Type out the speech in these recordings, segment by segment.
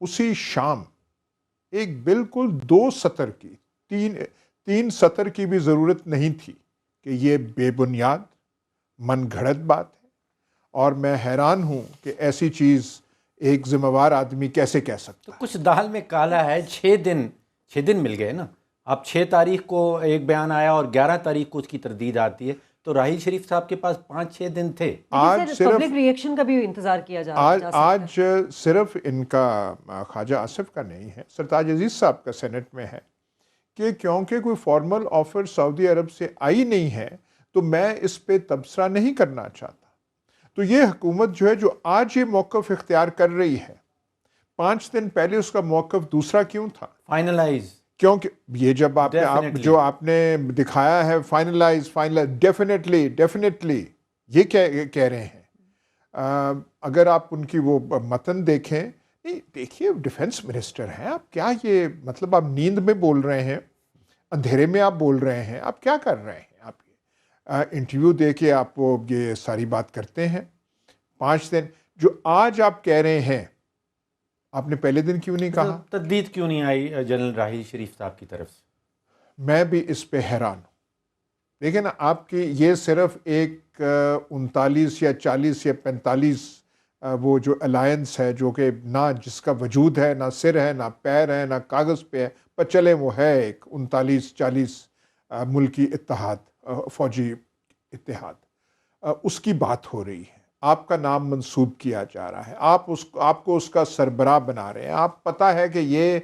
اسی شام ایک بالکل 2 سطر کی 3 سطر کی بھی ضرورت نہیں تھی کہ یہ بے بنیاد من گھڑت بات ہے، اور میں حیران ہوں کہ ایسی چیز ایک ذمہ وار آدمی کیسے کہہ سکتا ہے۔ کچھ دال میں کالا ہے، 6 دن مل گئے نا، اب 6 تاریخ کو ایک بیان آیا اور 11 تاریخ کو اس کی تردید آتی ہے، تو راحیل شریف صاحب کے پاس 5-6 دن تھے۔ آج صرف پبلک ریئیکشن کا بھی انتظار کیا جا سکتا ہے۔ آج صرف ان کا خواجہ آصف کا نہیں ہے، سرتاج عزیز صاحب کا سینٹ میں ہے کہ کیونکہ کوئی فارمل آفر سعودی عرب سے آئی نہیں ہے تو میں اس پہ تبصرہ نہیں کرنا چاہتا۔ تو یہ حکومت جو ہے جو آج یہ موقف اختیار کر رہی ہے، 5 دن پہلے اس کا موقف دوسرا کیوں تھا؟ فائنلائز، کیونکہ یہ جب آپ Definitely. جو آپ نے دکھایا ہے فائنلائز ڈیفینیٹلی یہ کہہ رہے ہیں۔ اگر آپ ان کی وہ متن دیکھیں، نہیں دیکھیے ڈیفنس منسٹر ہیں آپ، کیا یہ مطلب آپ نیند میں بول رہے ہیں، اندھیرے میں آپ بول رہے ہیں، آپ کیا کر رہے ہیں؟ آپ انٹرویو دے کے آپ وہ یہ ساری بات کرتے ہیں۔ 5 دن جو آج آپ کہہ رہے ہیں، آپ نے پہلے دن کیوں نہیں کہا؟ تردید کیوں نہیں آئی جنرل راحیل شریف صاحب کی طرف سے؟ میں بھی اس پہ حیران ہوں۔ دیکھیں نا، آپ کی یہ صرف ایک 39 یا 40 یا 45 وہ جو الائنس ہے، جو کہ نہ جس کا وجود ہے، نہ سر ہے، نہ پیر ہے، نہ کاغذ پہ ہے، پر چلے وہ ہے ایک 39-40 ملکی اتحاد، فوجی اتحاد، اس کی بات ہو رہی ہے، آپ کا نام منسوب کیا جا رہا ہے، آپ کو اس کا سربراہ بنا رہے ہیں۔ آپ پتہ ہے کہ یہ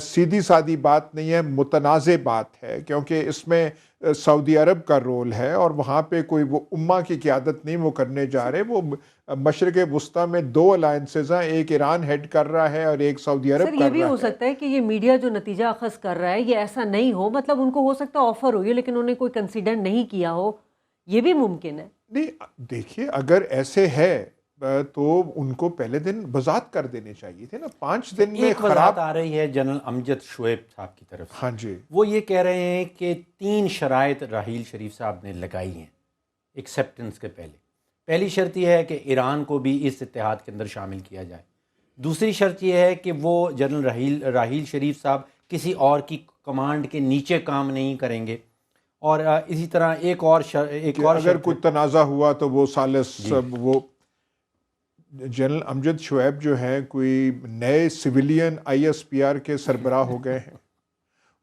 سیدھی سادی بات نہیں ہے، متنازع بات ہے، کیونکہ اس میں سعودی عرب کا رول ہے، اور وہاں پہ کوئی وہ امہ کی قیادت نہیں وہ کرنے جا رہے۔ وہ مشرق وسطیٰ میں 2 الائنسز ہیں، ایک ایران ہیڈ کر رہا ہے اور ایک سعودی عرب کر رہا ہے۔ سر، یہ بھی ہو سکتا ہے کہ یہ میڈیا جو نتیجہ اخذ کر رہا ہے یہ ایسا نہیں ہو، مطلب ان کو ہو سکتا ہے آفر ہوئی ہے لیکن انہوں نے کوئی کنسیڈر نہیں کیا ہو، یہ بھی ممکن ہے۔ نہیں دیکھیے، اگر ایسے ہے تو ان کو پہلے دن وضاحت کر دینے چاہیے تھے نا، 5 دن میں ایک وضاحت آ رہی ہے جنرل امجد شعیب صاحب کی طرف سے۔ ہاں جی، وہ یہ کہہ رہے ہیں کہ 3 شرائط راحیل شریف صاحب نے لگائی ہیں ایکسیپٹنس کے پہلے۔ پہلی شرط یہ ہے کہ ایران کو بھی اس اتحاد کے اندر شامل کیا جائے۔ دوسری شرط یہ ہے کہ وہ جنرل راحیل شریف صاحب کسی اور کی کمانڈ کے نیچے کام نہیں کریں گے، اور اسی طرح ایک اور اگر کوئی تنازع ہوا تو وہ ثالث وہ جنرل امجد شعیب جو ہیں کوئی نئے سویلین ISPR کے سربراہ ہو گئے ہیں،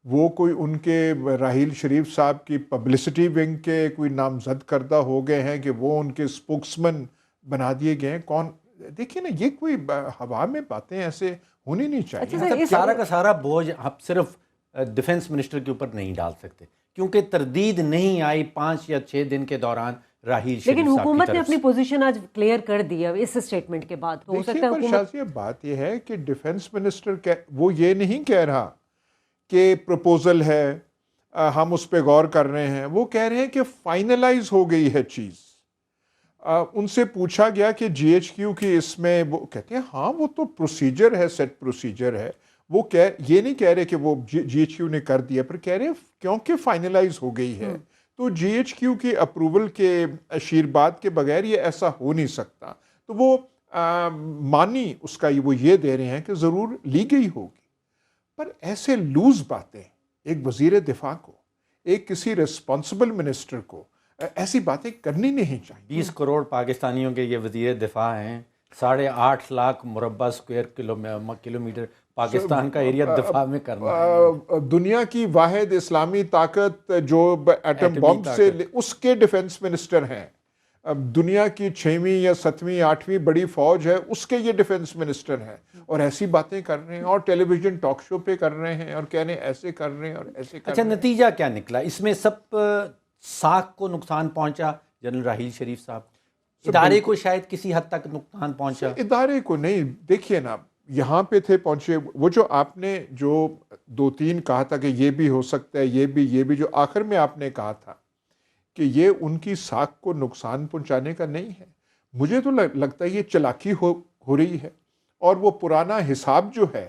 وہ کوئی ان کے راحیل شریف صاحب کی پبلسٹی ونگ کے کوئی نامزد کردہ ہو گئے ہیں کہ وہ ان کے اسپوکسمن بنا دیے گئے ہیں۔ کون؟ دیکھیے نا، یہ کوئی ہوا میں باتیں ایسے ہونی نہیں چاہیے۔ مطلب سارا کا سارا بوجھ آپ صرف ڈیفنس منسٹر کے اوپر نہیں ڈال سکتے، کیونکہ تردید نہیں آئی 5 یا 6 دن کے دوران راحیل شریف لیکن صاحب کی حکومت نے طرف اپنی سے۔ پوزیشن آج کلیئر کر دی ہے اس اسٹیٹمنٹ کے بعد، ہو سکتا ہے دیکھیے حکومت شاہ بات یہ ہے کہ ڈیفنس منسٹر وہ یہ نہیں کہہ رہا کہ پروپوزل ہے ہم اس پہ غور کر رہے ہیں، وہ کہہ رہے ہیں کہ فائنلائز ہو گئی ہے چیز۔ ان سے پوچھا گیا کہ GHQ کی اس میں، وہ کہتے ہیں ہاں وہ تو پروسیجر ہے، سیٹ پروسیجر ہے، وہ یہ نہیں کہہ رہے کہ وہ GHQ نے کر دیا، پر کہہ رہے کیونکہ فائنلائز ہو گئی ہے تو GHQ کی اپروول کے آشیرواد کے بغیر یہ ایسا ہو نہیں سکتا، تو وہ مانی اس کا وہ یہ دے رہے ہیں کہ ضرور لی گئی ہوگی۔ پر ایسے لوز باتیں ایک وزیر دفاع کو، ایک کسی ریسپانسبل منسٹر کو ایسی باتیں کرنی نہیں چاہیے۔ 20 کروڑ پاکستانیوں کے یہ وزیر دفاع ہیں، 8.5 لاکھ مربع اسکوائر کلومیٹر پاکستان کا ایریا دفاع میں کرنا ہے۔ دنیا کی واحد اسلامی طاقت جو ایٹم بم سے، اس کے ڈیفنس منسٹر ہیں۔ دنیا کی 6ویں یا 7ویں 8ویں بڑی فوج ہے، اس کے یہ ڈیفنس منسٹر ہیں، اور ایسی باتیں کر رہے ہیں، اور ٹیلی ویژن ٹاک شو پہ کر رہے ہیں، اور کہہ رہے ہیں ایسے کر رہے ہیں اور ایسے کر اچھا، رہے ہیں۔ نتیجہ کیا نکلا اس میں؟ سب ساکھ کو نقصان پہنچا جنرل راحیل شریف صاحب، ادارے کو شاید کسی حد تک نقصان پہنچا۔ ادارے کو نہیں، دیکھیے نا یہاں پہ تھے پہنچے، وہ جو آپ نے جو 2-3 کہا تھا کہ یہ بھی ہو سکتا ہے، یہ بھی جو آخر میں آپ نے کہا تھا کہ یہ ان کی ساکھ کو نقصان پہنچانے کا نہیں ہے، مجھے تو لگتا ہے یہ چلاکی ہو رہی ہے، اور وہ پرانا حساب جو ہے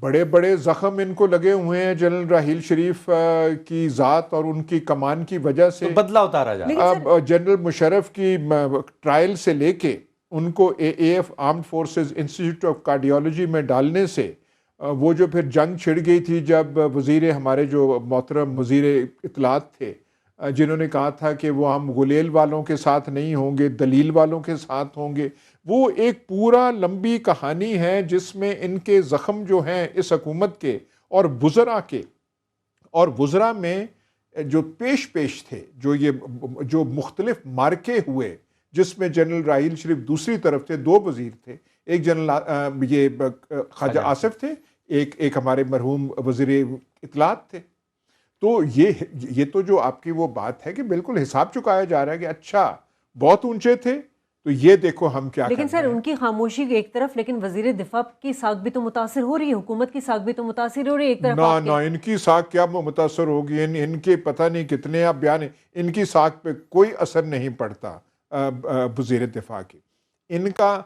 بڑے بڑے زخم ان کو لگے ہوئے ہیں جنرل راحیل شریف کی ذات اور ان کی کمان کی وجہ سے. تو بدلہ اتارا جائے. اب جنرل مشرف کی ٹرائل سے لے کے ان کو A F armed forces institute of cardiology میں ڈالنے سے وہ جو پھر جنگ چھڑ گئی تھی جب وزیر ہمارے جو محترم وزیر اطلاعات تھے جنہوں نے کہا تھا کہ وہ ہم غلیل والوں کے ساتھ نہیں ہوں گے, دلیل والوں کے ساتھ ہوں گے, وہ ایک پورا لمبی کہانی ہے جس میں ان کے زخم جو ہیں اس حکومت کے اور وزراء میں جو پیش تھے, جو مختلف مارکے ہوئے جس میں جنرل راحیل شریف دوسری طرف تھے, 2 وزیر تھے, ایک جنرل یہ خواجہ آصف تھے, ایک ہمارے مرحوم وزیر اطلاعات تھے. تو یہ تو جو آپ کی وہ بات ہے کہ بالکل حساب چکایا جا رہا ہے کہ اچھا بہت اونچے تھے تو یہ دیکھو ہم کیا لیکن سر ان کی خاموشی ایک طرف, لیکن وزیر دفاع کی ساکھ بھی تو متاثر ہو رہی ہے, حکومت کی ساکھ بھی تو متاثر ہو رہی ہے ایک طرف. نہ ان کی ساکھ کیا متاثر ہوگی, ان کے پتہ نہیں کتنے آپ بیان, ان کی ساکھ پہ کوئی اثر نہیں پڑتا وزیر دفاع کی. ان کا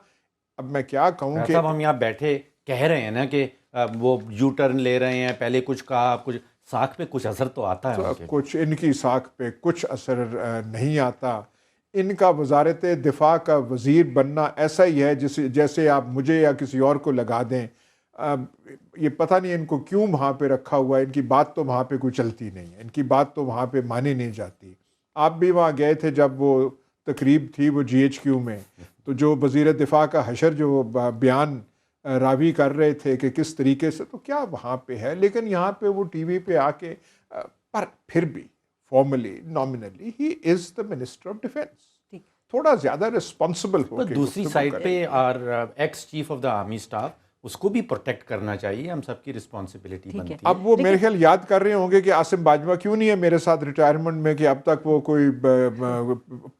اب میں کیا کہوں کہ صاحب ہم یہاں بیٹھے کہہ رہے ہیں نا کہ وہ یو ٹرن لے رہے ہیں, پہلے کچھ کہا, کچھ ساکھ پہ کچھ اثر تو آتا ہے. کچھ ان کی ساکھ پہ کچھ اثر نہیں آتا. ان کا وزارت دفاع کا وزیر بننا ایسا ہی ہے جیسے آپ مجھے یا کسی اور کو لگا دیں. یہ پتہ نہیں ان کو کیوں وہاں پہ رکھا ہوا ہے, ان کی بات تو وہاں پہ کوئی چلتی نہیں ہے, ان کی بات تو وہاں پہ مانی نہیں جاتی. آپ بھی وہاں گئے تھے جب وہ تقریب تھی وہ GHQ میں, تو جو وزیر دفاع کا حشر جو بیان راوی کر رہے تھے کہ کس طریقے سے, تو کیا وہاں پہ ہے. لیکن یہاں پہ وہ ٹی وی پہ آ کے, پر پھر بھی فارملی نامنلی ہی is the minister of defence, تھوڑا زیادہ رسپانسبل ہو کے. دوسری سائڈ پہ اور ex chief of the army staff, اس کو بھی پروٹیکٹ کرنا چاہیے, ہم سب کی رسپانسبلٹی بنتی ہے. اب وہ میرے خیال یاد کر رہے ہوں گے کہ عاصم باجوہ کیوں نہیں ہے میرے ساتھ ریٹائرمنٹ میں, کہ اب تک وہ کوئی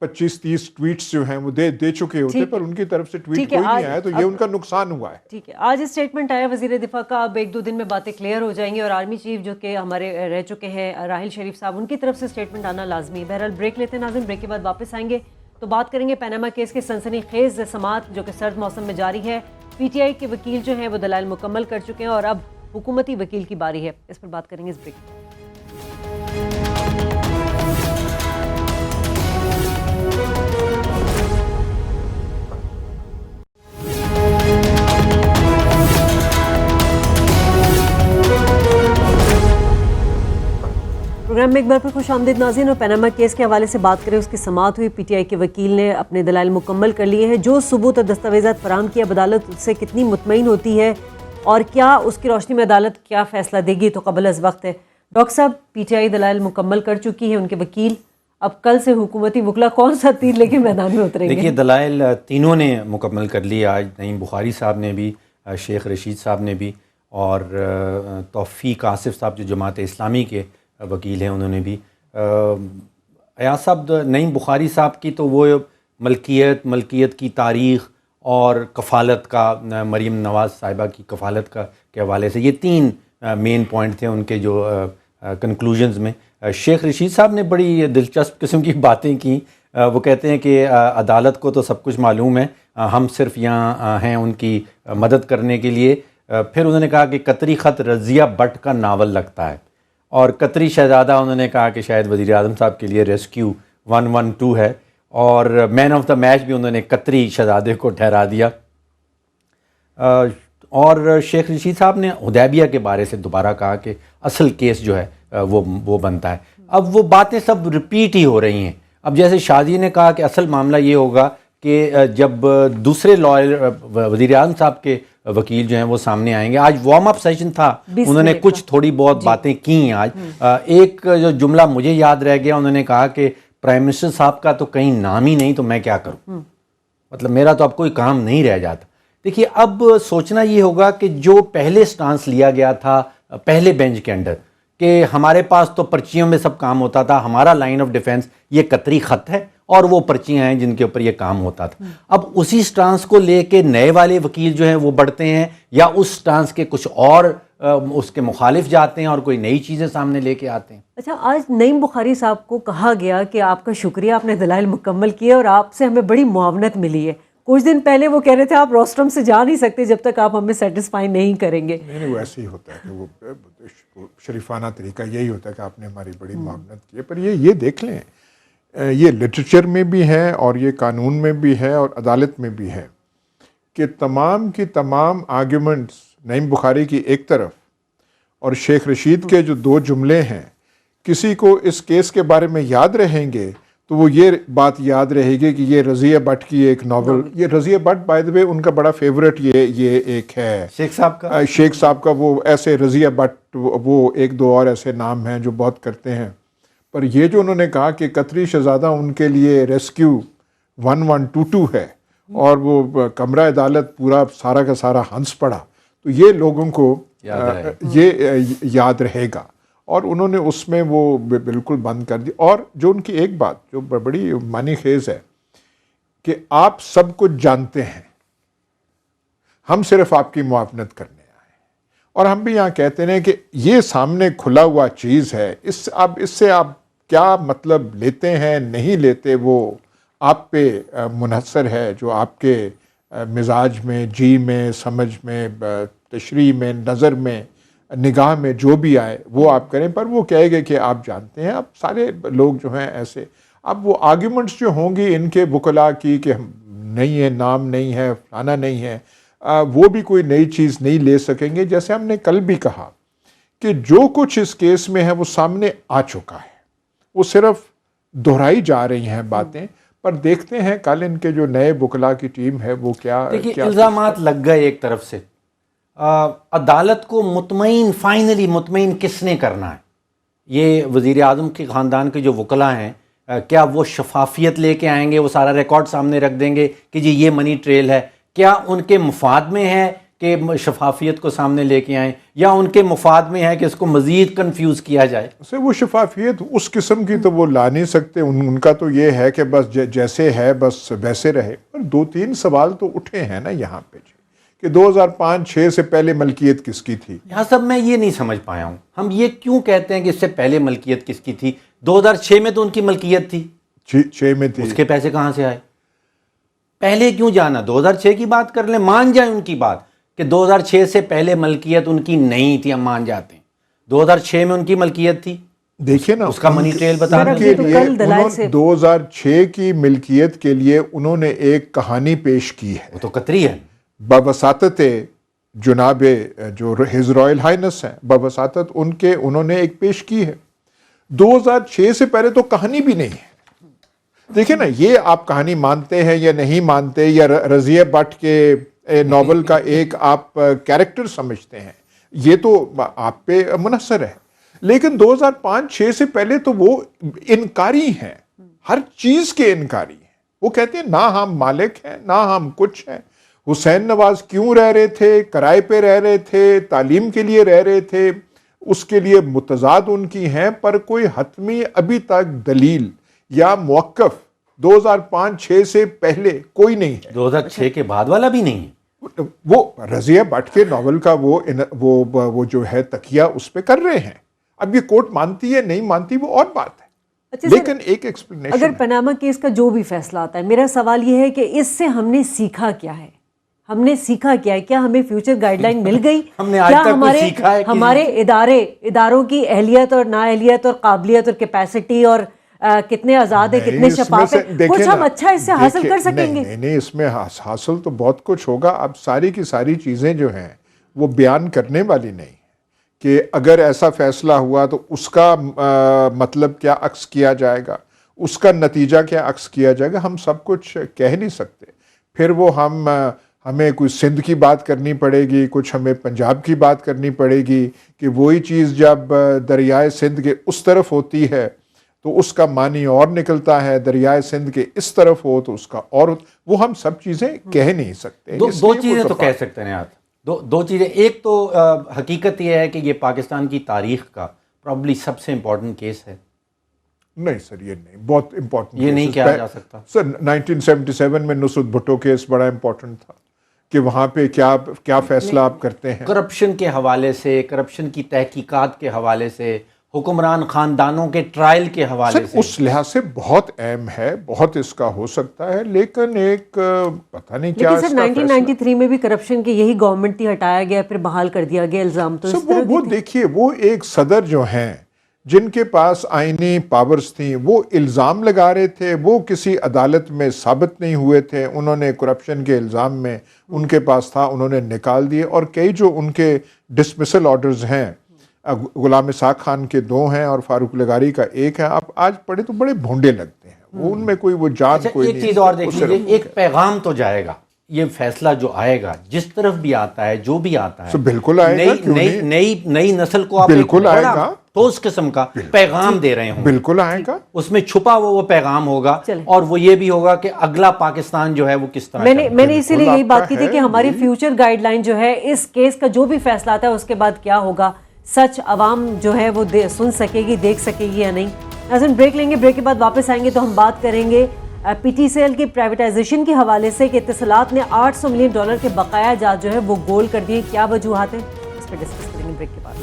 25-30 ٹویٹس جو ہیں وہ دے چکے ہوتے, پر ان کی طرف سے ٹویٹ کوئی نہیں آیا, تو یہ ان کا نقصان ہوا ہے. ٹھیک ہے, آج اسٹیٹمنٹ آیا وزیر دفاع کا, اب 1-2 دن میں باتیں کلیئر ہو جائیں گی, اور آرمی چیف جو کہ ہمارے رہ چکے ہیں راحیل شریف صاحب, ان کی طرف سے اسٹیٹمنٹ آنا لازمی ہے. بہرحال بریک لیتے ہیں ناظرین, بریک کے بعد واپس آئیں گے تو بات کریں گے پیناما کیس کے سنسنی خیز سماعت جو کہ سرد موسم میں جاری ہے. PTI کے وکیل جو ہیں وہ دلائل مکمل کر چکے ہیں اور اب حکومتی وکیل کی باری ہے, اس پر بات کریں گے اس بریک میں. پروگرام میں ایک بار پھر خوش آمدید ناظرین, اور پیناما کیس کے حوالے سے بات کریں. اس کی سماعت ہوئی, PTI کے وکیل نے اپنے دلائل مکمل کر لیے ہیں. جو ثبوت اور دستاویزات فراہم کیا, عدالت اس سے کتنی مطمئن ہوتی ہے اور کیا اس کی روشنی میں عدالت کیا فیصلہ دے گی, تو قبل از وقت ہے. ڈاکٹر صاحب, PTI دلائل مکمل کر چکی ہے, ان کے وکیل, اب کل سے حکومتی وکلا کون سا تیر لے کے میدان میں اتریں گے؟ دیکھیے دلائل تینوں نے مکمل کر لی. آج نعیم بخاری صاحب نے بھی, شیخ رشید صاحب نے بھی, اور توفیق آصف صاحب جو جماعت اسلامی کے وکیل ہیں انہوں نے بھی. ایاز صاحب, نعیم بخاری صاحب کی تو وہ ملکیت کی تاریخ اور کفالت کا, مریم نواز صاحبہ کی کفالت کے حوالے سے, یہ 3 مین پوائنٹ تھے ان کے جو کنکلوژنز میں. شیخ رشید صاحب نے بڑی دلچسپ قسم کی باتیں کی. وہ کہتے ہیں کہ عدالت کو تو سب کچھ معلوم ہے, ہم صرف یہاں ہیں ان کی مدد کرنے کے لیے. پھر انہوں نے کہا کہ قطری خط رضیہ بٹ کا ناول لگتا ہے, اور قطری شہزادہ انہوں نے کہا کہ شاید وزیر اعظم صاحب کے لیے ریسکیو 112 ہے, اور مین آف دا میچ بھی انہوں نے قطری شہزادے کو ٹھہرا دیا. اور شیخ رشید صاحب نے حدیبیہ کے بارے سے دوبارہ کہا کہ اصل کیس جو ہے وہ بنتا ہے. اب وہ باتیں سب ریپیٹ ہی ہو رہی ہیں. اب جیسے شاذی نے کہا کہ اصل معاملہ یہ ہوگا کہ جب دوسرے لائر وزیر اعظم صاحب کے وکیل جو ہیں وہ سامنے آئیں گے. آج وارم اپ سیشن تھا, انہوں نے کچھ تھوڑی بہت باتیں کی. آج ایک جو جملہ مجھے یاد رہ گیا, انہوں نے کہا کہ پرائم منسٹر صاحب کا تو کہیں نام ہی نہیں, تو میں کیا کروں, مطلب میرا تو اب کوئی کام نہیں رہ جاتا. دیکھیے اب سوچنا یہ ہوگا کہ جو پہلے سٹانس لیا گیا تھا پہلے بینچ کے انڈر کہ ہمارے پاس تو پرچیوں میں سب کام ہوتا تھا, ہمارا لائن آف ڈیفینس یہ قطری خط ہے اور وہ پرچیاں ہیں جن کے اوپر یہ کام ہوتا تھا. اب اسی سٹانس کو لے کے نئے والے وکیل جو ہیں وہ بڑھتے ہیں, یا اس سٹانس کے کچھ اور اس کے مخالف جاتے ہیں اور کوئی نئی چیزیں سامنے لے کے آتے ہیں. اچھا، آج نعیم بخاری صاحب کو کہا گیا کہ آپ کا شکریہ، آپ نے دلائل مکمل کیے اور آپ سے ہمیں بڑی معاونت ملی ہے. کچھ دن پہلے وہ کہہ رہے تھے آپ روسٹرم سے جا نہیں سکتے جب تک آپ ہمیں سیٹسفائی نہیں کریں گے. نہیں وہ ایسے ہی ہوتا ہے کہ وہ شریفانہ طریقہ یہی ہوتا ہے کہ آپ نے ہماری بڑی معاونت کی ہے. پر یہ دیکھ لیں، یہ لٹریچر میں بھی ہے اور یہ قانون میں بھی ہے اور عدالت میں بھی ہے کہ تمام کی تمام آرگیومنٹس نعیم بخاری کی ایک طرف اور شیخ رشید کے جو 2 جملے ہیں، کسی کو اس کیس کے بارے میں یاد رہیں گے تو وہ یہ بات یاد رہے گی کہ یہ رضیہ بٹ کی ایک ناول، یہ رضیہ بٹ بائی دا وے ان کا بڑا فیوریٹ یہ ایک ہے شیخ صاحب کا وہ ایسے رضیہ بٹ، وہ 1-2 اور ایسے نام ہیں جو بہت کرتے ہیں. پر یہ جو انہوں نے کہا کہ قطری شہزادہ ان کے لیے ریسکیو 1122 ہے اور وہ کمرہ عدالت پورا سارا کا سارا ہنس پڑا، تو یہ لوگوں کو یہ یاد رہے گا. اور انہوں نے اس میں وہ بالکل بند کر دی. اور جو ان کی ایک بات جو بڑی معنی خیز ہے کہ آپ سب کچھ جانتے ہیں، ہم صرف آپ کی معاونت کرنے آئے. اور ہم بھی یہاں کہتے ہیں کہ یہ سامنے کھلا ہوا چیز ہے، اس سے آپ کیا مطلب لیتے ہیں نہیں لیتے وہ آپ پہ منحصر ہے، جو آپ کے مزاج میں، جی میں، سمجھ میں، تشریح میں، نظر میں، نگاہ میں جو بھی آئے وہ آپ کریں. پر وہ کہے گے کہ آپ جانتے ہیں. اب سارے لوگ جو ہیں ایسے، اب وہ آرگیومنٹس جو ہوں گی ان کے وکلاء کی کہ نہیں ہے، نام نہیں ہے، فلانا نہیں ہے، وہ بھی کوئی نئی چیز نہیں لے سکیں گے. جیسے ہم نے کل بھی کہا کہ جو کچھ اس کیس میں ہے وہ سامنے آ چکا ہے، وہ صرف دہرائی جا رہی ہیں باتیں. پر دیکھتے ہیں کل ان کے جو نئے وکلاء کی ٹیم ہے وہ کیا الزامات لگ گئے. ایک طرف سے عدالت کو فائنلی مطمئن کس نے کرنا ہے؟ یہ وزیر اعظم کے خاندان کے جو وکلاء ہیں، کیا وہ شفافیت لے کے آئیں گے، وہ سارا ریکارڈ سامنے رکھ دیں گے کہ جی یہ منی ٹریل ہے؟ کیا ان کے مفاد میں ہے کہ شفافیت کو سامنے لے کے آئیں، یا ان کے مفاد میں ہے کہ اس کو مزید کنفیوز کیا جائے؟ وہ شفافیت اس قسم کی تو وہ لا نہیں سکتے. ان کا تو یہ ہے کہ بس جیسے ہے بس ویسے رہے. پر 2-3 سوال تو اٹھے ہیں نا یہاں پہ کہ 2005-6 سے پہلے ملکیت کس کی تھی؟ یہاں سب میں یہ نہیں سمجھ پایا ہوں. ہم یہ کیوں کہتے ہیں کہ اس سے پہلے ملکیت کس کی تھی؟ 2006 میں تو ان کی ملکیت تھی. 6 میں تھی. اس کے پیسے کہاں سے آئے؟ پہلے کیوں جانا؟ 2006 کی بات کر لیں، مان جائیں ان کی بات کہ 2006 سے پہلے ملکیت ان کی نہیں تھی. ہم مان جاتے ہیں 2006 میں ان کی ملکیت تھی. دیکھیں نا اس کا منی ٹریل بتا کے لیے 2006 کی ملکیت کے لیے انہوں نے ایک کہانی پیش کی ہے. وہ تو قطری ہے. بوساطت جناب جو ہز رائل ہائنس ہیں، بوساطت انہوں نے ایک پیش کی ہے. 2006 سے پہلے تو کہانی بھی نہیں ہے. دیکھیں نا، یہ آپ کہانی مانتے ہیں یا نہیں مانتے، یا رضیہ بٹ کے ناول کا ایک آپ کیریکٹر سمجھتے ہیں، یہ تو آپ پہ منحصر ہے. لیکن 2005-6 سے پہلے تو وہ انکاری ہیں، ہر چیز کے انکاری ہیں. وہ کہتے ہیں نہ ہم مالک ہیں، نہ ہم کچھ ہیں. حسین نواز کیوں رہ رہے تھے؟ کرائے پہ رہ رہے تھے، تعلیم کے لیے رہ رہے تھے، اس کے لیے متضاد ان کی ہیں. پر کوئی حتمی ابھی تک دلیل یا موقف 2005-6 سے پہلے کوئی نہیں ہے. 2006 کے بعد والا بھی نہیں ہے. وہ رضیہ بٹ کے ناول کا وہ جو ہے تکیہ اس پہ کر رہے ہیں. اب یہ کورٹ مانتی ہے نہیں مانتی وہ اور بات ہے. لیکن ایک ایکسپلینیشن، اگر پاناما کیس کا جو بھی فیصلہ آتا ہے، میرا سوال یہ ہے کہ اس سے ہم نے سیکھا کیا ہے؟ ہم نے سیکھا کیا ہے؟ کیا ہمیں فیوچر گائیڈ لائن مل گئی؟ ہم نے آج تک کچھ سیکھا ہے؟ ہمارے اداروں کی اہلیت اور نااہلیت اور قابلیت اور کیپیسٹی اور کتنے آزاد ہیں، کتنے شفاف ہیں، کچھ ہم اچھا اس سے حاصل کر سکیں گے؟ نہیں، اس میں حاصل تو بہت کچھ ہوگا. اب ساری کی ساری چیزیں جو ہیں وہ بیان کرنے والی نہیں کہ اگر ایسا فیصلہ ہوا تو اس کا مطلب کیا عکس کیا جائے گا، اس کا نتیجہ کیا عکس کیا جائے گا. ہم سب کچھ کہہ نہیں سکتے. پھر وہ ہمیں کوئی سندھ کی بات کرنی پڑے گی، کچھ ہمیں پنجاب کی بات کرنی پڑے گی کہ وہی چیز جب دریائے سندھ کے اس طرف ہوتی ہے تو اس کا معنی اور نکلتا ہے، دریائے سندھ کے اس طرف ہو تو اس کا اور. وہ ہم سب چیزیں کہہ نہیں سکتے. دو چیزیں تو کہہ سکتے ہیں آپ. دو چیزیں. ایک تو حقیقت یہ ہے کہ یہ پاکستان کی تاریخ کا پرابلی سب سے امپورٹنٹ کیس ہے. نہیں سر، یہ نہیں بہت امپورٹنٹ. یہ نہیں کہا جا سکتا سر. 1977 میں نصرت بھٹو کیس بڑا امپورٹنٹ تھا کہ وہاں پہ کیا فیصلہ آپ کرتے ہیں؟ کرپشن کے حوالے سے، کرپشن کی تحقیقات کے حوالے سے، حکمران خاندانوں کے ٹرائل کے حوالے سے، اس لحاظ سے بہت اہم ہے، بہت اس کا ہو سکتا ہے، لیکن ایک پتہ نہیں کیا لیکن سر 1993 میں بھی کرپشن کی یہی گورنمنٹ تھی، ہٹایا گیا پھر بحال کر دیا گیا الزام تو وہ دیکھیے وہ ایک صدر جو ہیں جن کے پاس آئینی پاورز تھیں وہ الزام لگا رہے تھے، وہ کسی عدالت میں ثابت نہیں ہوئے تھے، انہوں نے کرپشن کے الزام میں ان کے پاس تھا، انہوں نے نکال دیے، اور کئی جو ان کے ڈسمسل آرڈرز ہیں، غلام اسحاق خان کے 2 ہیں اور فاروق لغاری کا 1 ہے، آپ آج پڑھے تو بڑے بھونڈے لگتے ہیں، وہ ان میں کوئی وہ جان کوئی نہیں۔ ایک چیز اور دیکھ لیجیے، ایک پیغام تو جائے گا، یہ فیصلہ جو آئے گا جس طرف بھی آتا ہے، جو بھی آتا ہے، بالکل آئے گا، نئی نسل کو آپ بالکل آئے گا، ٹھوس قسم کا پیغام دے رہے ہوں، بالکل آئے گا، اس میں چھپا وہ پیغام ہوگا، اور وہ یہ بھی ہوگا کہ اگلا پاکستان جو ہے وہ کس طرح میں نے اسی لیے یہی بات کی تھی کہ ہماری فیوچر گائیڈ لائن جو ہے اس کیس کا جو بھی فیصلہ آتا ہے اس کے بعد کیا ہوگا، سچ عوام جو ہے وہ سن سکے گی، دیکھ سکے گی یا نہیں۔ ناظرین بریک لیں گے، بریک کے بعد واپس آئیں گے تو ہم بات کریں گے پی ٹی سی ایل کی پرائیویٹائزیشن کے حوالے سے کہ اتصالات نے $800 ملین کے بقایا جات جو ہے وہ گول کر دیے، کیا وجوہات ہیں، اس پہ ڈسکس کریں گے بریک کے بعد۔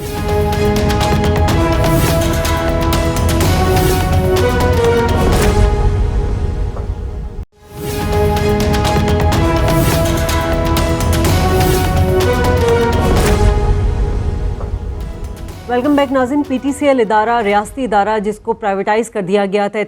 ویلکم بیک ناظرین۔ پی ٹی سی ایل ادارہ، ریاستی ادارہ جس کو پرائیویٹائز کر دیا گیا تھا،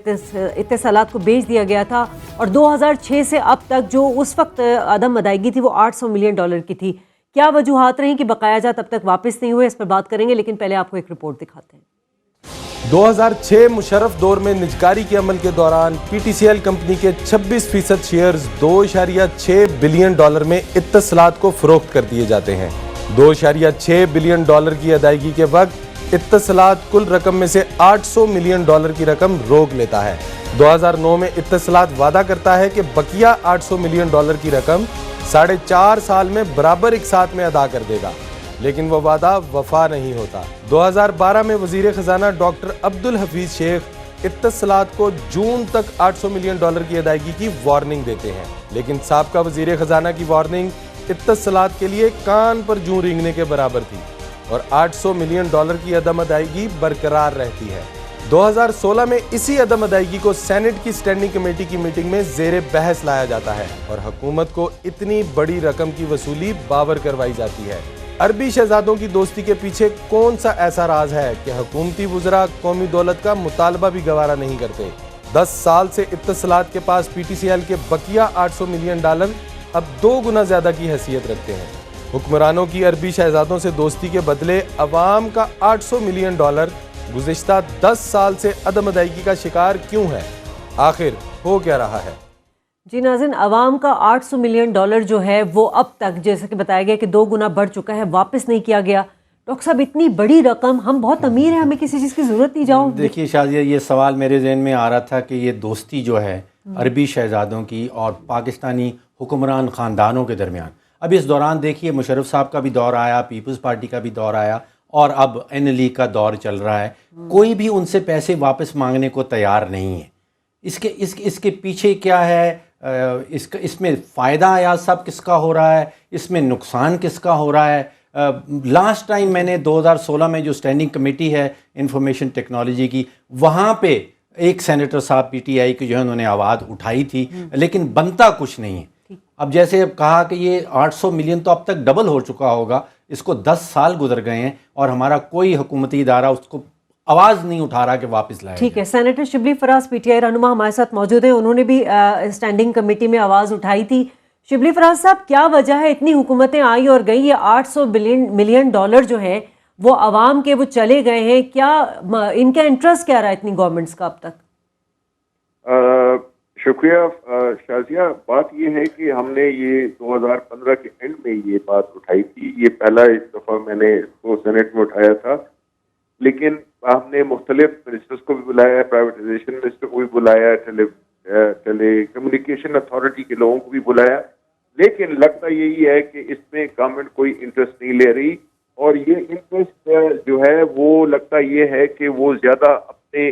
اتصالات کو بیچ دیا گیا تھا، اور 2006 سے اب تک جو اس وقت عدم ادائیگی تھی وہ $800 ملین کی تھی۔ کیا وجوہات رہیں کہ بقایا جات اب تک واپس نہیں ہوئے، اس پر بات کریں گے، لیکن پہلے آپ کو ایک رپورٹ دکھاتے ہیں۔ 2006 مشرف دور میں نجکاری کے عمل کے دوران P T C L company کے 26% شیئرز $2.6 بلین میں اتصالات کو فروخت کر دیے جاتے ہیں۔ $2.6 بلین کی ادائیگی کے وقت اتصالات کل رقم میں سے $800 ملین کی رقم روک لیتا ہے۔ 2009 میں اتصالات وعدہ کرتا ہے کہ بقیہ $800 ملین کی رقم 4.5 سال میں برابر ایک ساتھ میں ادا کر دے گا، لیکن وہ وعدہ وفا نہیں ہوتا۔ 2012 میں وزیر خزانہ ڈاکٹر عبدالحفیظ شیخ اتصالات کو جون تک $800 ملین کی ادائیگی کی وارننگ دیتے ہیں، لیکن سابقہ وزیر خزانہ کی وارننگ اتصالات کے لیے کان پر جوں رینگنے کے برابر تھی، اور $800 ملین کی عدم ادائیگی برقرار رہتی ہے۔ 2016 میں اسی عدم ادائیگی کو سینٹ کی اسٹینڈنگ کمیٹی کی میٹنگ میں زیر بحث لایا جاتا ہے، اور حکومت کو اتنی بڑی رقم کی وصولی باور کروائی جاتی ہے۔ عربی شہزادوں کی دوستی کے پیچھے کون سا ایسا راز ہے کہ حکومتی وزراء قومی دولت کا مطالبہ بھی گوارا نہیں کرتے؟ 10 سال سے اتصالات کے پاس پی ٹی سی ایل کے بقیہ $800 ملین اب 2 گنا زیادہ کی حیثیت رکھتے ہیں۔ حکمرانوں کی عربی شہزادوں سے دوستی کے بدلے عوام کا $800 ملین گزشتہ 10 سال سے عدم ادائیگی کا شکار کیوں ہے؟ آخر ہو کیا رہا ہے؟ جی ناظرین، عوام کا $800 ملین جو ہے وہ اب تک جیسے کہ بتایا گیا کہ 2 گنا بڑھ چکا ہے، واپس نہیں کیا گیا۔ ڈاکٹر صاحب اتنی بڑی رقم، ہم بہت امیر ہیں، ہمیں کسی چیز کی ضرورت نہیں۔ جاؤ دیکھیے شازیہ، یہ سوال میرے ذہن میں آ رہا تھا کہ یہ دوستی جو ہے عربی شہزادوں کی اور پاکستانی حکمران خاندانوں کے درمیان، اب اس دوران دیکھیے مشرف صاحب کا بھی دور آیا، پیپلز پارٹی کا بھی دور آیا، اور اب این علی کا دور چل رہا ہے، کوئی بھی ان سے پیسے واپس مانگنے کو تیار نہیں ہے۔ اس کے پیچھے کیا ہے؟ اس میں فائدہ ایاز صاحب کس کا ہو رہا ہے، اس میں نقصان کس کا ہو رہا ہے؟ لاسٹ ٹائم میں نے 2016 میں جو اسٹینڈنگ کمیٹی ہے انفارمیشن ٹیکنالوجی کی، وہاں پہ ایک سینیٹر صاحب پی ٹی آئی کی جو ہے انہوں نے آواز اٹھائی تھی، لیکن بنتا کچھ نہیں ہے۔ اب جیسے کہا کہ یہ $800 ملین تو اب تک ڈبل ہو چکا ہوگا، اس کو 10 سال گزر گئے ہیں اور ہمارا کوئی حکومتی ادارہ اس کو آواز نہیں اٹھا رہا کہ واپس لائے۔ ٹھیک ہے، senator Shibli Faraz P T I رہنما ہمارے ساتھ موجود ہیں، انہوں نے بھی اسٹینڈنگ کمیٹی میں آواز اٹھائی تھی۔ شبلی فراز صاحب، کیا وجہ ہے اتنی حکومتیں آئی اور گئی، یہ $800 ملین جو ہے وہ عوام کے وہ چلے گئے ہیں، کیا ان کا انٹرسٹ کیا رہا اتنی گورنمنٹس کا اب تک؟ شکریہ شازیہ۔ بات یہ ہے کہ ہم نے یہ 2015 کے اینڈ میں یہ بات اٹھائی تھی، یہ پہلا دفعہ میں نے اس کو سینٹ میں اٹھایا تھا، لیکن ہم نے مختلف منسٹرز کو بھی بلایا، پرائیویٹائزیشن منسٹر کو بھی بلایا، ٹیلی کمیونیکیشن اتھارٹی کے لوگوں کو بھی بلایا، لیکن لگتا یہی ہے کہ اس میں گورنمنٹ کوئی انٹرسٹ نہیں لے رہی، اور یہ انٹرسٹ جو ہے وہ لگتا یہ ہے کہ وہ زیادہ اپنے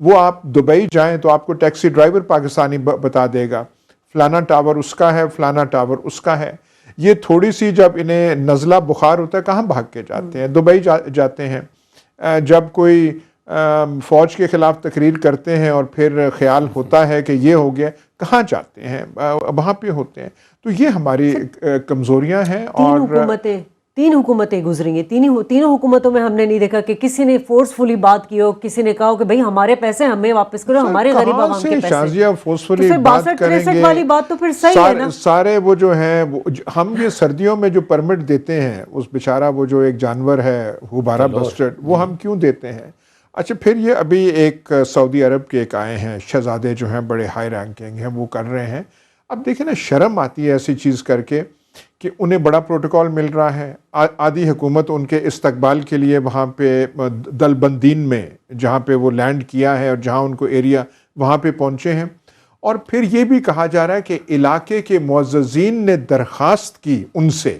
وہ آپ دبئی جائیں تو آپ کو ٹیکسی ڈرائیور پاکستانی بتا دے گا فلانا ٹاور اس کا ہے، فلانا ٹاور اس کا ہے. یہ تھوڑی سی جب انہیں نزلہ بخار ہوتا ہے کہاں بھاگ کے جاتے ہیں؟ دبئی جاتے ہیں. جب کوئی فوج کے خلاف تقریر کرتے ہیں اور پھر خیال ہوتا ہے کہ یہ ہو گیا، کہاں جاتے ہیں؟ وہاں پہ ہوتے ہیں. تو یہ ہماری کمزوریاں ہیں. اور تین حکومتیں گزری ہیں، تینوں حکومتوں میں ہم نے نہیں دیکھا کہ کسی نے فورسفلی بات کی ہو، کسی نے کہا ہو کہ بھئی ہمارے پیسے ہمیں واپس کرو، ہمارے غریب عوام کے پیسے. شازیہ فورسفلی بات کریں گے والی بات تو پھر صحیح ہے نا. سارے وہ جو ہیں ہم یہ سردیوں میں جو پرمٹ دیتے ہیں اس بیچارہ وہ جو ایک جانور ہے ہوبارہ بسٹرڈ، وہ ہم کیوں دیتے ہیں؟ اچھا پھر یہ ابھی ایک سعودی عرب کے ایک آئے ہیں شہزادے جو ہیں بڑے ہائی رینکنگ ہیں، وہ کر رہے ہیں. اب دیکھیں نا شرم آتی ہے ایسی چیز کر کے کہ انہیں بڑا پروٹوکول مل رہا ہے. آدھی حکومت ان کے استقبال کے لیے وہاں پہ دل بندین میں جہاں پہ وہ لینڈ کیا ہے اور جہاں ان کو ایریا وہاں پہ پہنچے ہیں. اور پھر یہ بھی کہا جا رہا ہے کہ علاقے کے معززین نے درخواست کی ان سے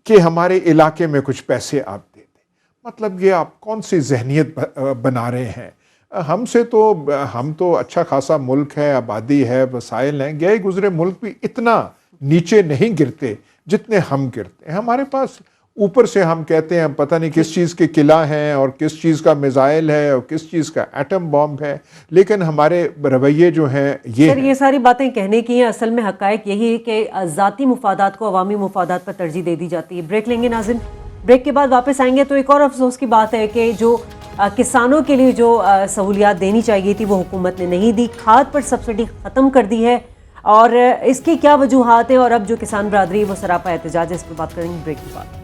کہ ہمارے علاقے میں کچھ پیسے آپ دے دیں. مطلب یہ آپ کون سی ذہنیت بنا رہے ہیں؟ ہم تو اچھا خاصا ملک ہے، آبادی ہے، وسائل ہیں. گئے گزرے ملک بھی اتنا نیچے نہیں گرتے جتنے ہم گرتے ہیں. ہمارے پاس اوپر سے ہم کہتے ہیں پتہ نہیں کس چیز کے قلعہ ہیں اور کس چیز کا میزائل ہے اور کس چیز کا ایٹم بم ہے، لیکن ہمارے رویے جو ہیں یہ ساری باتیں کہنے کی ہیں. اصل میں حقائق یہی ہے کہ ذاتی مفادات کو عوامی مفادات پر ترجیح دے دی جاتی ہے. بریک لیں گے ناظرین، بریک کے بعد واپس آئیں گے. تو ایک اور افسوس کی بات ہے کہ جو کسانوں کے لیے جو سہولیات دینی چاہیے تھی وہ حکومت نے نہیں دی. کھاد پر سبسڈی ختم کر دی ہے اور اس کی کیا وجوہات ہیں اور اب جو کسان برادری وہ سراپا احتجاج ہے، اس پر بات کریں گے بریک کے بعد.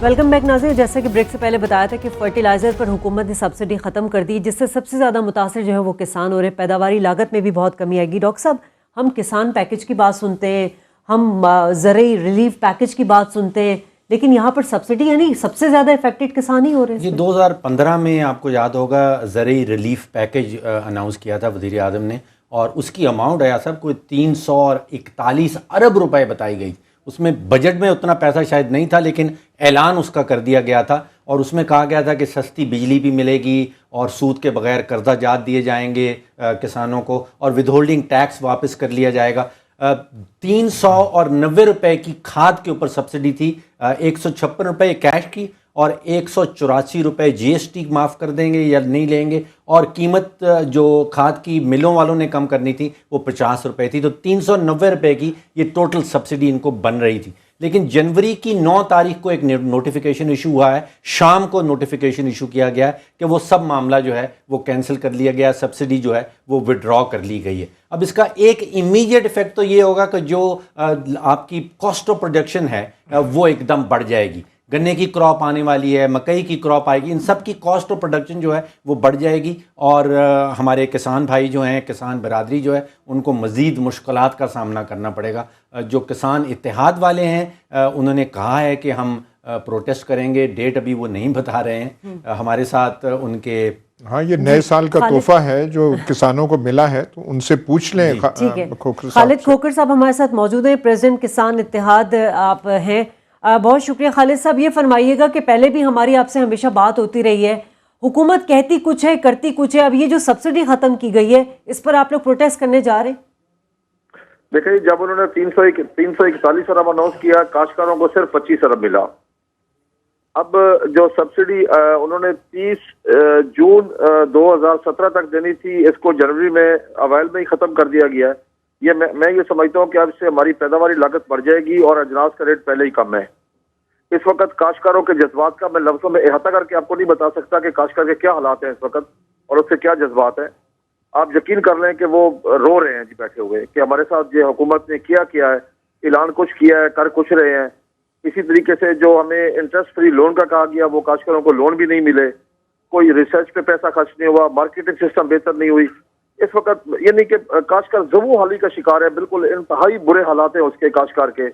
ویلکم بیک ناظرین. جیسا کہ بریک سے پہلے بتایا تھا کہ فرٹیلائزر پر حکومت نے سبسڈی ختم کر دی، جس سے سب سے زیادہ متاثر جو ہے وہ کسان ہو رہے. پیداواری لاگت میں بھی بہت کمی آئے گی. ڈاکٹر صاحب، ہم کسان پیکج کی بات سنتے ہیں، ہم زرعی ریلیف پیکج کی بات سنتے ہیں، لیکن یہاں پر سبسڈی یعنی سب سے زیادہ افیکٹڈ کسان ہی ہو رہے ہیں. یہ 2015 میں آپ کو یاد ہوگا زرعی ریلیف پیکج اناؤنس کیا تھا وزیر اعظم نے، اور اس کی اماؤنٹ ہے صاحب کوئی 341 ارب روپے بتائی گئی. اس میں بجٹ میں اتنا پیسہ شاید نہیں تھا، لیکن اعلان اس کا کر دیا گیا تھا، اور اس میں کہا گیا تھا کہ سستی بجلی بھی ملے گی اور سود کے بغیر قرضہ جات دیے جائیں گے کسانوں کو، اور ود ہولڈنگ ٹیکس واپس کر لیا جائے گا. 390 روپے کی کھاد کے اوپر سبسڈی تھی، 156 روپے کیش کی اور 184 روپے جی ایس ٹی معاف کر دیں گے یا نہیں لیں گے، اور قیمت جو کھاد کی ملوں والوں نے کم کرنی تھی وہ 50 روپے تھی. تو 390 روپے کی یہ ٹوٹل سبسڈی ان کو بن رہی تھی. لیکن جنوری کی 9 تاریخ کو ایک نوٹیفیکیشن ایشو ہوا ہے، شام کو نوٹیفیکیشن ایشو کیا گیا ہے کہ وہ سب معاملہ جو ہے وہ کینسل کر لیا گیا، سبسڈی جو ہے وہ وڈرا کر لی گئی ہے. اب اس کا ایک امیڈیٹ افیکٹ تو یہ ہوگا کہ جو آپ کی کاسٹ آف پروڈکشن ہے وہ ایک دم بڑھ جائے گی. گنے کی کراپ آنے والی ہے، مکئی کی کراپ آئے گی، ان سب کی کاسٹ آف پروڈکشن جو ہے وہ بڑھ جائے گی، اور ہمارے کسان بھائی جو ہیں، کسان برادری جو ہے، ان کو مزید مشکلات کا سامنا کرنا پڑے گا. جو کسان اتحاد والے ہیں انہوں نے کہا ہے کہ ہم پروٹیسٹ کریں گے، ڈیٹ ابھی وہ نہیں بتا رہے ہیں. ہمارے ساتھ ان کے ہاں یہ نئے سال کا تحفہ ہے جو کسانوں کو ملا ہے، تو ان سے پوچھ لیں. خالد کھوکھر صاحب ہمارے ساتھ موجود ہیں، پریزیڈنٹ کسان اتحاد آپ ہیں. بہت شکریہ خالد صاحب. یہ فرمائیے گا کہ پہلے بھی ہماری آپ سے ہمیشہ بات ہوتی رہی ہے، حکومت کہتی کچھ ہے کرتی کچھ ہے. اب یہ جو سبسڈی ختم کی گئی ہے اس پر آپ لوگ پروٹیسٹ کرنے جا رہے ہیں؟ دیکھیں، جب انہوں نے 341 ارب اناؤنس کیا، کاشتکاروں کو صرف 25 ارب ملا. اب جو سبسڈی انہوں نے 30 جون 2017 تک دینی تھی، اس کو جنوری میں اوائل میں ہی ختم کر دیا گیا ہے. یہ میں یہ سمجھتا ہوں کہ اب اس سے ہماری پیداواری لاگت بڑھ جائے گی اور اجناس کا ریٹ پہلے ہی کم ہے. اس وقت کاشتکاروں کے جذبات کا میں لفظوں میں احاطہ کر کے آپ کو نہیں بتا سکتا کہ کاشتکار کے کیا حالات ہیں اس وقت اور اس سے کیا جذبات ہیں. آپ یقین کر لیں کہ وہ رو رہے ہیں جی بیٹھے ہوئے کہ ہمارے ساتھ یہ حکومت نے کیا ہے، اعلان کچھ کیا ہے، کر کچھ رہے ہیں. اسی طریقے سے جو ہمیں انٹرسٹ فری لون کا کہا گیا وہ کاشتکاروں کو لون بھی نہیں ملے، کوئی ریسرچ پہ پیسہ خرچ نہیں ہوا، مارکیٹنگ سسٹم بہتر نہیں ہوئی. اس وقت یعنی کہ کاشتکار زبوں حالی کا شکار ہے، بالکل انتہائی برے حالات ہیں اس کے کاشتکار کے.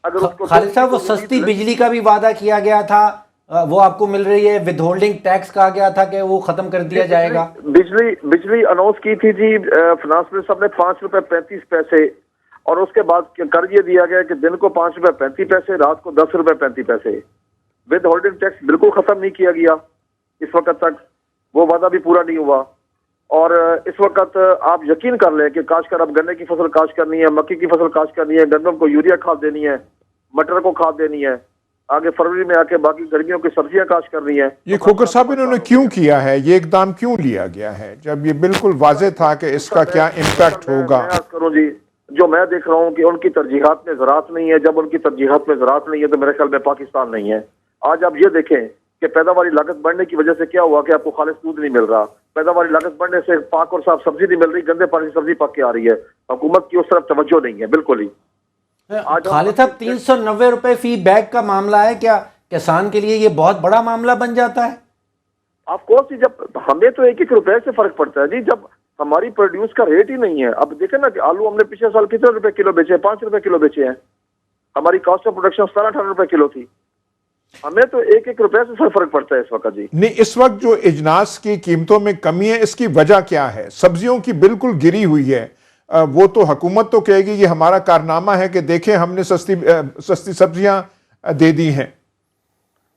اگر اس کو خالد صاحب وہ سستی بجلی کا بھی وعدہ کیا گیا تھا، وہ آپ کو مل رہی ہے. ود ہولڈنگ ٹیکس کہا گیا تھا کہ وہ ختم کر دیا جائے گا. بجلی اناؤنس کی تھی جی فنانس منسٹر صاحب نے 5 روپے 35 پیسے, اور اس کے بعد کر یہ دیا گیا کہ دن کو 5 روپے 35 پیسے, رات کو 10 روپے 35 پیسے. ود ہولڈنگ ٹیکس بالکل ختم نہیں کیا گیا اس وقت تک, وہ وعدہ بھی پورا نہیں ہوا. اور اس وقت آپ یقین کر لیں کہ کاشتکار اب گنے کی فصل کاشت کرنی ہے, مکئی کی فصل کاشت کرنی ہے, گندم کو یوریا کھاد دینی ہے, مٹر کو کھاد دینی ہے, آگے فروری میں آ کے باقی گرمیوں کی سبزیاں کاشت کرنی ہے. یہ کھوکر صاحب انہوں نے کیوں کیا ہے, یہ اقدام کیوں لیا گیا ہے جب یہ بالکل واضح تھا کہ اس کا کیا امپیکٹ ہوگا؟ میں عرض کروں جی, جو میں دیکھ رہا ہوں کہ ان کی ترجیحات میں زراعت نہیں ہے. جب ان کی ترجیحات میں زراعت نہیں ہے تو میرے خیال میں پاکستان نہیں ہے. آج آپ یہ دیکھیں کہ پیداواری لاگت بڑھنے کی وجہ سے کیا ہوا کہ آپ کو خالص دودھ نہیں مل رہا. پیداواری لاگت بڑھنے سے پاک اور صاف سبزی نہیں مل رہی, گندے پانی سے سبزی پک کے آ رہی ہے. حکومت کی اس طرف توجہ نہیں ہے بالکل ہی. خالد صاحب 390 روپے فی بیگ کا معاملہ ہے, کیا کسان کے لیے یہ بہت بڑا معاملہ بن جاتا ہے؟ آف کورس جی, جب ہمیں تو 1 روپے سے فرق پڑتا ہے جی, جب ہماری پروڈیوس کا ریٹ ہی نہیں ہے. اب دیکھیں نا کہ آلو ہم نے پچھلے سال کتنے روپے کلو بیچے, 5 روپے کلو بیچے ہیں. ہماری کاسٹ آف پروڈکشن 17-18 روپے کلو تھی. ہمیں تو 1 روپے سے فرق پڑتا ہے اس وقت جی. نہیں, اس وقت جو اجناس کی قیمتوں میں کمی ہے اس کی وجہ کیا ہے؟ سبزیوں کی بالکل گری ہوئی ہے. وہ تو حکومت تو کہے گی یہ ہمارا کارنامہ ہے کہ دیکھیں ہم نے سستی سبزیاں دے دی ہیں,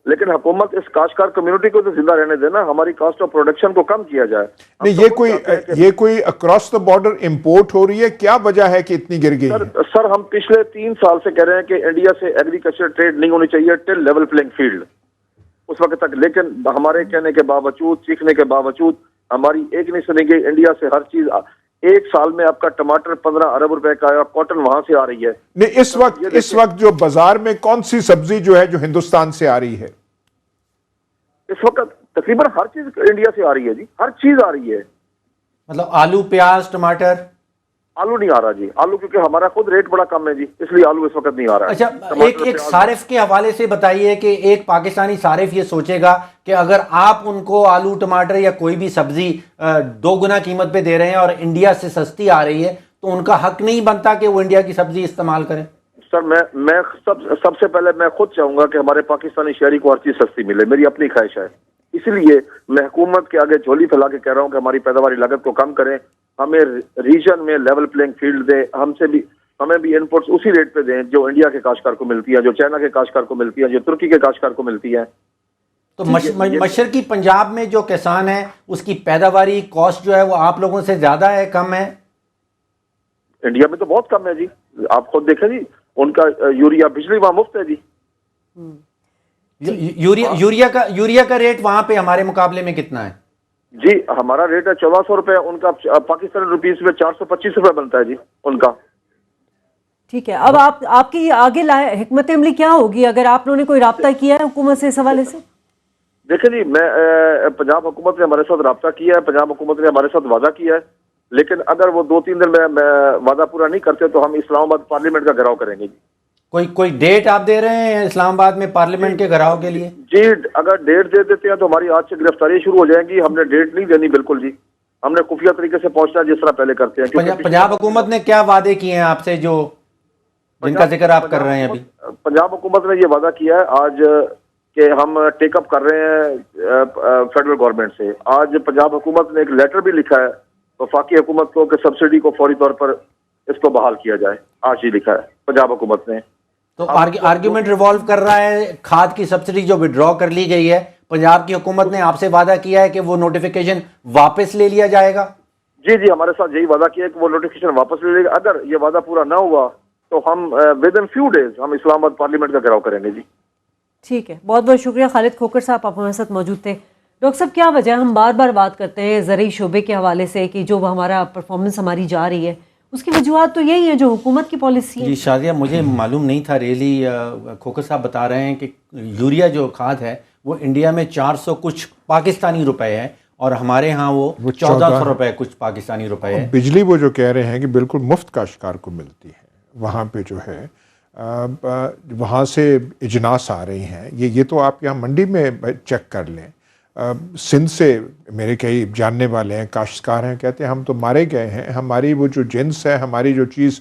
لیکن حکومت اس کاشتکار کمیونٹی کو تو زندہ رہنے دینا, ہماری کاسٹ آف پروڈکشن کو کم کیا جائے. نہیں, یہ کوئی اکراس دا بارڈر امپورٹ ہو رہی ہے, کیا وجہ ہے کہ اتنی گر گئی ہے؟ سر ہم پچھلے 3 سال سے کہہ رہے ہیں کہ انڈیا سے ایگریکلچر ٹریڈ نہیں ہونی چاہیے ٹل لیول پلینگ فیلڈ اس وقت تک. لیکن ہمارے کہنے کے باوجود, چیخنے کے باوجود ہماری ایک نہیں سنی گئی. انڈیا سے ہر چیز, 1 سال میں آپ کا ٹماٹر 15 ارب روپے کا ہے, کاٹن وہاں سے آ رہی ہے. نہیں, اس وقت جو بازار میں کون سی سبزی جو ہے جو ہندوستان سے آ رہی ہے اس وقت؟ تقریباً ہر چیز انڈیا سے آ رہی ہے جی, ہر چیز آ رہی ہے. مطلب آلو, پیاز, ٹماٹر؟ آلو نہیں آ رہا جی, آلو کیونکہ ہمارا خود ریٹ بڑا کم ہے جی, اس لیے آلو اس وقت نہیں آ رہا ہے. اچھا, ایک صارف کے حوالے سے بتائیے کہ ایک پاکستانی صارف یہ سوچے گا کہ اگر آپ ان کو آلو, ٹماٹر یا کوئی بھی سبزی 2 گنا قیمت پہ دے رہے ہیں اور انڈیا سے سستی آ رہی ہے تو ان کا حق نہیں بنتا کہ وہ انڈیا کی سبزی استعمال کریں؟ سر میں سب سے پہلے میں خود چاہوں گا کہ ہمارے پاکستانی شہری کو ہر چیز سستی ملے, میری اپنی خواہش ہے. اس لیے میں حکومت کے آگے جھولی پھیلا کے کہہ رہا ہوں کہ ہماری پیداواری لاگت کو کم کریں, ہمیں ریجن میں لیول پلینگ فیلڈ دیں, ہمیں بھی انپوٹس اسی ریٹ پہ دیں جو انڈیا کے کاشتکار کو ملتی ہے, جو چائنا کے کاشتکار کو ملتی ہے, جو ترکی کے کاشتکار کو ملتی ہے. تو مشرقی پنجاب میں جو کسان ہے اس کی پیداواری کاسٹ جو ہے وہ آپ لوگوں سے زیادہ ہے, کم ہے؟ انڈیا میں تو بہت کم ہے جی, آپ خود دیکھیں جی, ان کا یوریا بجلی وہاں مفت ہے جی. یوریا کا ریٹ وہاں پہ ہمارے مقابلے میں کتنا ہے؟ جی ہمارا ریٹ ہے 1400 روپے, ان کا پاکستانی روپیز میں 425 روپے بنتا ہے جی ان کا. ٹھیک ہے, اب آپ کی آگے حکمت عملی کیا ہوگی اگر آپ لوگوں نے کوئی رابطہ کیا ہے حکومت سے اس حوالے سے؟ دیکھیں جی, میں پنجاب حکومت نے ہمارے ساتھ رابطہ کیا ہے, پنجاب حکومت نے ہمارے ساتھ وعدہ کیا ہے, لیکن اگر وہ 2-3 دن میں وعدہ پورا نہیں کرتے تو ہم اسلام آباد پارلیمنٹ کا گھیراؤ کریں گے جی. کوئی ڈیٹ آپ دے رہے ہیں اسلام آباد میں پارلیمنٹ کے گھیراؤ کے لیے؟ جی اگر ڈیٹ دے دیتے ہیں تو ہماری آج سے گرفتاری شروع ہو جائیں گی. ہم نے ڈیٹ نہیں دینی بالکل جی, ہم نے خفیہ طریقے سے پہنچنا جس طرح پہلے کرتے ہیں. پنجاب حکومت نے کیا وعدے کیے ہیں آپ سے جو جن کا ذکر آپ کر رہے ہیں ابھی؟ پنجاب حکومت نے یہ وعدہ کیا ہے آج کہ ہم ٹیک اپ کر رہے ہیں فیڈرل گورنمنٹ سے. آج پنجاب حکومت نے ایک لیٹر بھی لکھا ہے وفاقی حکومت کو کہ سبسڈی کو فوری طور پر اس کو بحال کیا جائے, آج ہی لکھا ہے پنجاب حکومت نے. تو آرگیومنٹ ریوالو کر رہا ہے کھاد کی سبسڈی جو وڈرا کر لی گئی ہے, پنجاب کی حکومت نے آپ سے وعدہ کیا ہے کہ وہ نوٹیفیکیشن واپس لے لیا جائے گا؟ جی ہمارے ساتھ یہی وعدہ کیا ہے کہ وہ نوٹیفیکیشن واپس لے لے گا. اگر یہ وعدہ پورا نہ ہوا تو ہم ود ان فیو ڈیز ہم اسلام آباد پارلیمنٹ کا گھیراؤ کریں گے جی. ٹھیک ہے, بہت بہت شکریہ خالد کھوکر صاحب, آپ ہمارے ساتھ موجود تھے. ڈاکٹر صاحب, کیا وجہ ہم بار بار بات کرتے ہیں زرعی شعبے کے حوالے سے کہ جو ہمارا پرفارمنس ہماری جا رہی ہے, اس کی وجوہات تو یہی ہیں جو حکومت کی پالیسی ہے. جی شادیہ, مجھے معلوم نہیں تھا ریلی, کھوکر صاحب بتا رہے ہیں کہ یوریا جو کھاد ہے وہ انڈیا میں 400 کچھ پاکستانی روپے ہے اور ہمارے ہاں وہ 1400 روپے کچھ پاکستانی روپے ہے. بجلی وہ جو کہہ رہے ہیں کہ بالکل مفت کاشتکار کو ملتی ہے, وہاں پہ جو ہے وہاں سے اجناس آ رہی ہیں. یہ تو آپ یہاں منڈی میں چیک کر لیں. سندھ سے میرے کئی جاننے والے ہیں, کاشتکار ہیں, کہتے ہیں ہم تو مارے گئے ہیں, ہماری وہ جو جنس ہے, ہماری جو چیز